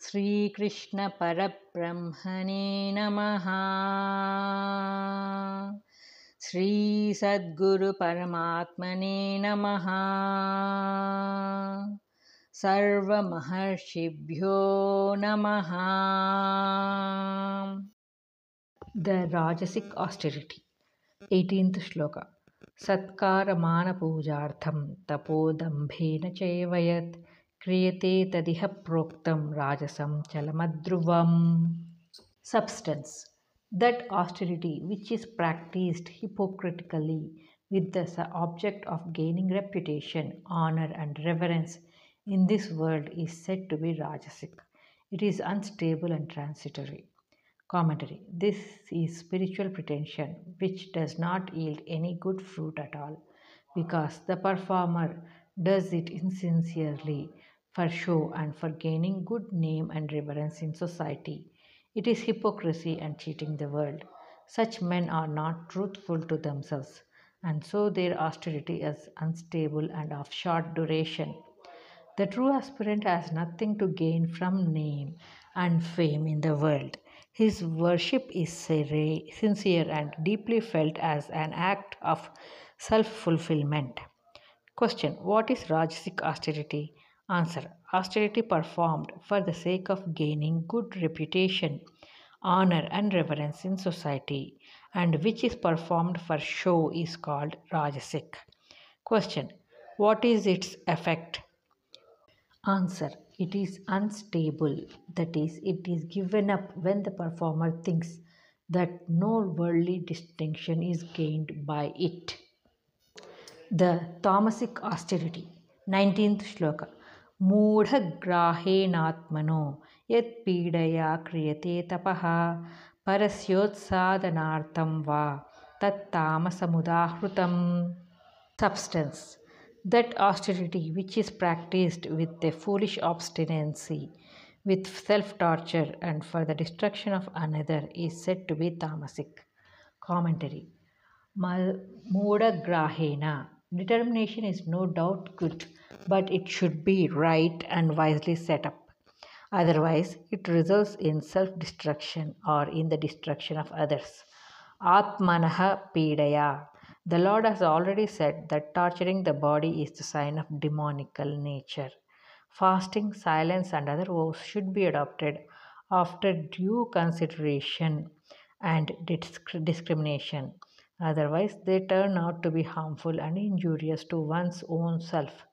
Sri Krishna Parabrahmane Namaha. Sri Sadguru Paramatmane Namaha. Sarva Maharshibhyo Namaha. The Rajasic Austerity. 18th Shloka. Satkaramana Pujartham Tapodambhena Chevayat Kriyate Tadiha Proktam Rajasam Chalamadruvam. Substance. That austerity which is practiced hypocritically with the object of gaining reputation, honor, and reverence in this world is said to be Rajasic. It is unstable and transitory. Commentary. This is spiritual pretension which does not yield any good fruit at all, because the performer does it insincerely for show and for gaining good name and reverence in society. It is hypocrisy and cheating the world. Such men are not truthful to themselves, and so their austerity is unstable and of short duration. The true aspirant has nothing to gain from name and fame in the world. His worship is sincere and deeply felt as an act of self fulfillment. Question. What is Rajasic austerity? Answer. Austerity performed for the sake of gaining good reputation, honor, and reverence in society, and which is performed for show is called Rajasic. Question. What is its effect? Answer. It is unstable, that is, it is given up when the performer thinks that no worldly distinction is gained by it. The Tamasic austerity. 19th Shloka. Moodhagrahenatmano yat pidaya kriyate tapaha parasyotsadanartam va tat tamasamudahrutam. Substance. That austerity which is practiced with a foolish obstinacy, with self torture, and for the destruction of another is said to be tamasic. Commentary. Moda grahena. Determination is no doubt good, but it should be right and wisely set up. Otherwise, it results in self destruction or in the destruction of others. Atmanaha Pidaya. The Lord has already said that torturing the body is the sign of demonical nature. Fasting, silence, and other vows should be adopted after due consideration and discrimination. Otherwise, they turn out to be harmful and injurious to one's own self.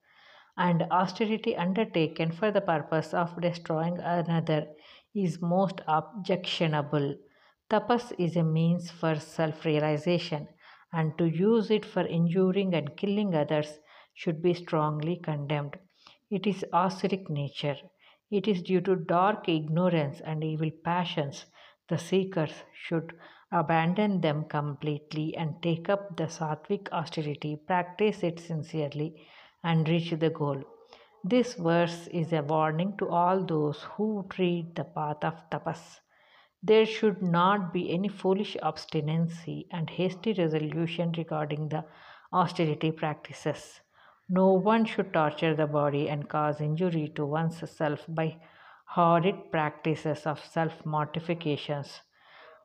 And austerity undertaken for the purpose of destroying another is most objectionable. Tapas is a means for self realization, and to use it for injuring and killing others should be strongly condemned. It is asuric nature. It is due to dark ignorance and evil passions. The seekers should abandon them completely and take up the sattvic austerity, practice it sincerely, and reach the goal. This verse is a warning to all those who tread the path of tapas. There should not be any foolish obstinacy and hasty resolution regarding the austerity practices. No one should torture the body and cause injury to one's self by horrid practices of self mortifications,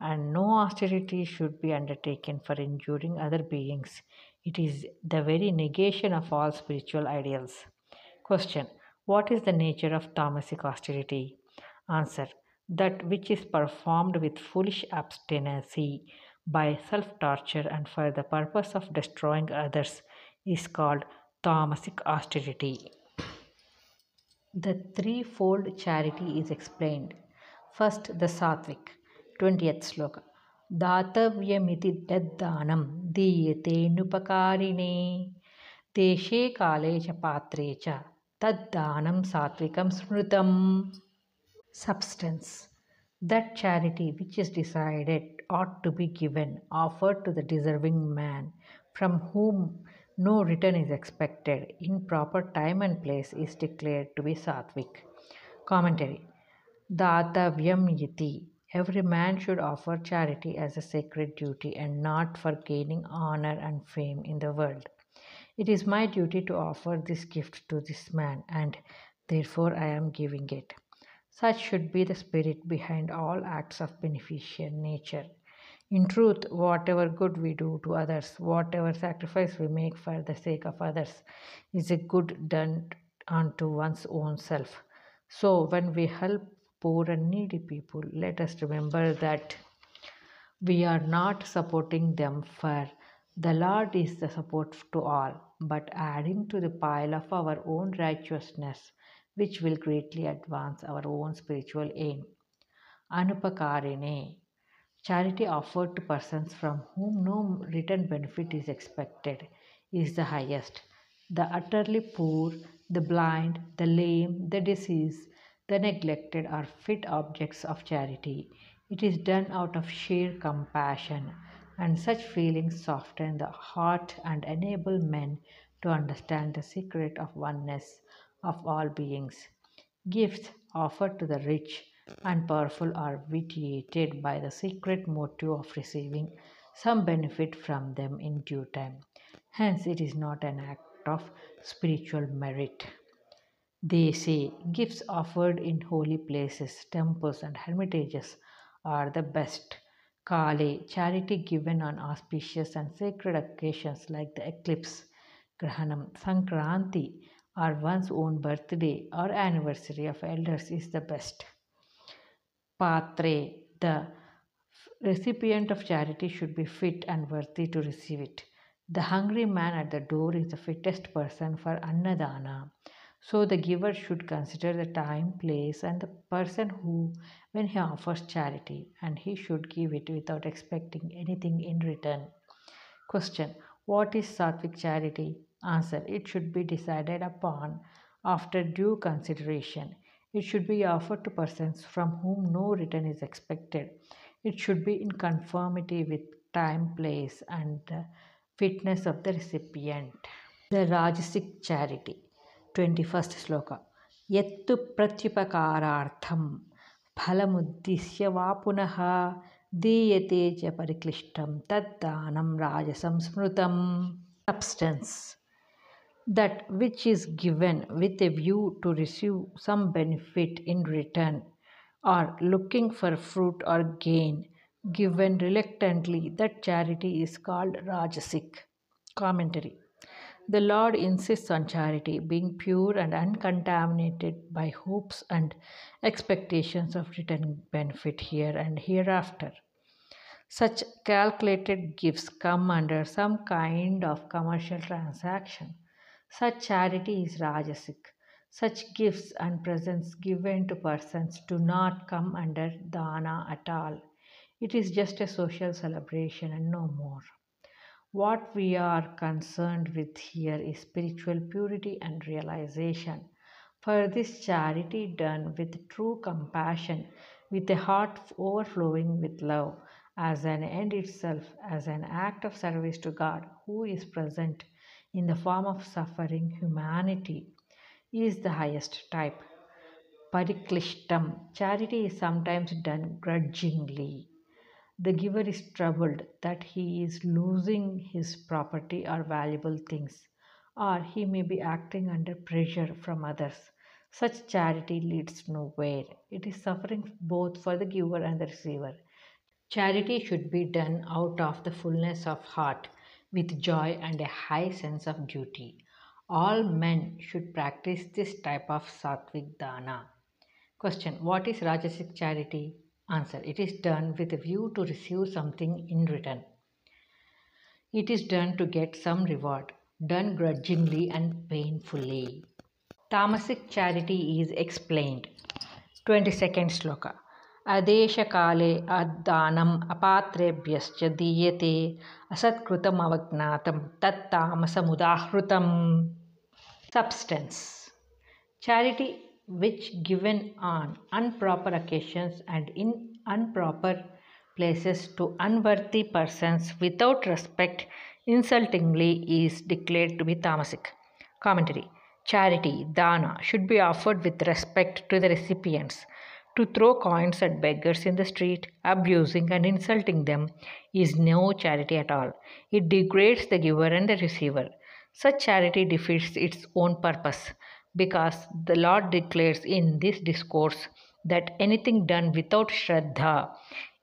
and no austerity should be undertaken for injuring other beings. It is the very negation of all spiritual ideals. Question. What is the nature of tamasic austerity? Answer. That which is performed with foolish obstinacy by self torture and for the purpose of destroying others is called tamasic austerity. The threefold charity is explained. First, the sattvic. 20th sloka. Datavyamiti daddanam diyate nupakarine deshe kale cha patre cha taddanam sattvikam smrutam. Substance. That charity which is decided ought to be given, offered to the deserving man, from whom no return is expected, in proper time and place, is declared to be sattvic. Commentary. Datavyam yati. Every man should offer charity as a sacred duty and not for gaining honor and fame in the world. It is my duty to offer this gift to this man, and therefore I am giving it. Such should be the spirit behind all acts of beneficent nature. In truth, whatever good we do to others, whatever sacrifice we make for the sake of others, is a good done unto one's own self. So, when we help poor and needy people, let us remember that we are not supporting them, for the Lord is the support to all, but adding to the pile of our own righteousness, which will greatly advance our own spiritual aim. Anupakarine, charity offered to persons from whom no return benefit is expected, is the highest. The utterly poor, the blind, the lame, the diseased, the neglected are fit objects of charity. It is done out of sheer compassion, and such feelings soften the heart and enable men to understand the secret of oneness of all beings. Gifts offered to the rich and powerful are vitiated by the secret motive of receiving some benefit from them in due time. Hence, it is not an act of spiritual merit. They say gifts offered in holy places, temples, and hermitages are the best. Kale, charity given on auspicious and sacred occasions like the eclipse, Grahanam, Sankranti, or one's own birthday or anniversary of elders is the best. Patre, the recipient of charity should be fit and worthy to receive it. The hungry man at the door is the fittest person for Annadana. So the giver should consider the time, place, and the person who, when he offers charity, and he should give it without expecting anything in return. Question: what is Sattvic charity? Answer: it should be decided upon after due consideration. It should be offered to persons from whom no return is expected. It should be in conformity with time, place, and the fitness of the recipient. The Rajasic charity. 21st sloka. Yettu pratyupakarartham phalamuddisya va punaha diyate cha pariklishtam taddanam rajasam smrutam. Substance. That which is given with a view to receive some benefit in return, or looking for fruit or gain, given reluctantly, that charity is called Rajasic. Commentary. The Lord insists on charity being pure and uncontaminated by hopes and expectations of returning benefit here and hereafter. Such calculated gifts come under some kind of commercial transaction. Such charity is Rajasic. Such gifts and presents given to persons do not come under dana at all. It is just a social celebration and no more. What we are concerned with here is spiritual purity and realization. For this charity done with true compassion, with a heart overflowing with love, as an end itself, as an act of service to God, who is present in the form of suffering humanity, is the highest type. Pariklishtam, charity is sometimes done grudgingly. The giver is troubled that he is losing his property or valuable things, or he may be acting under pressure from others. Such charity leads nowhere. It is suffering both for the giver and the receiver. Charity should be done out of the fullness of heart, with joy and a high sense of duty. All men should practice this type of sattvic dana. Question: what is Rajasic charity? Answer: it is done with a view to receive something in return. It is done to get some reward, done grudgingly and painfully. Tamasic charity is explained. 22nd sloka. Adeshakale addanam apatrebhyascha diyate asatkrutam avagnatam tat tamasamudahrutam. Substance. Charity which given on improper occasions and in improper places to unworthy persons without respect insultingly is declared to be tamasic. Commentary. Charity, dana, should be offered with respect to the recipients. To throw coins at beggars in the street, abusing and insulting them, is no charity at all. It degrades the giver and the receiver. Such charity defeats its own purpose, because the Lord declares in this discourse that anything done without Shraddha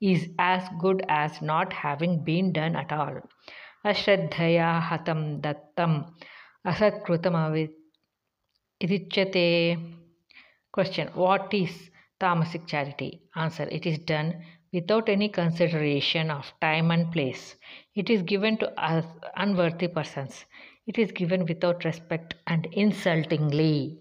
is as good as not having been done at all. Ashraddhaya hatam dattam asatkrutam idichyate. Question: what is tamasic charity? Answer: it is done without any consideration of time and place. It is given to unworthy persons. It is given without respect and insultingly.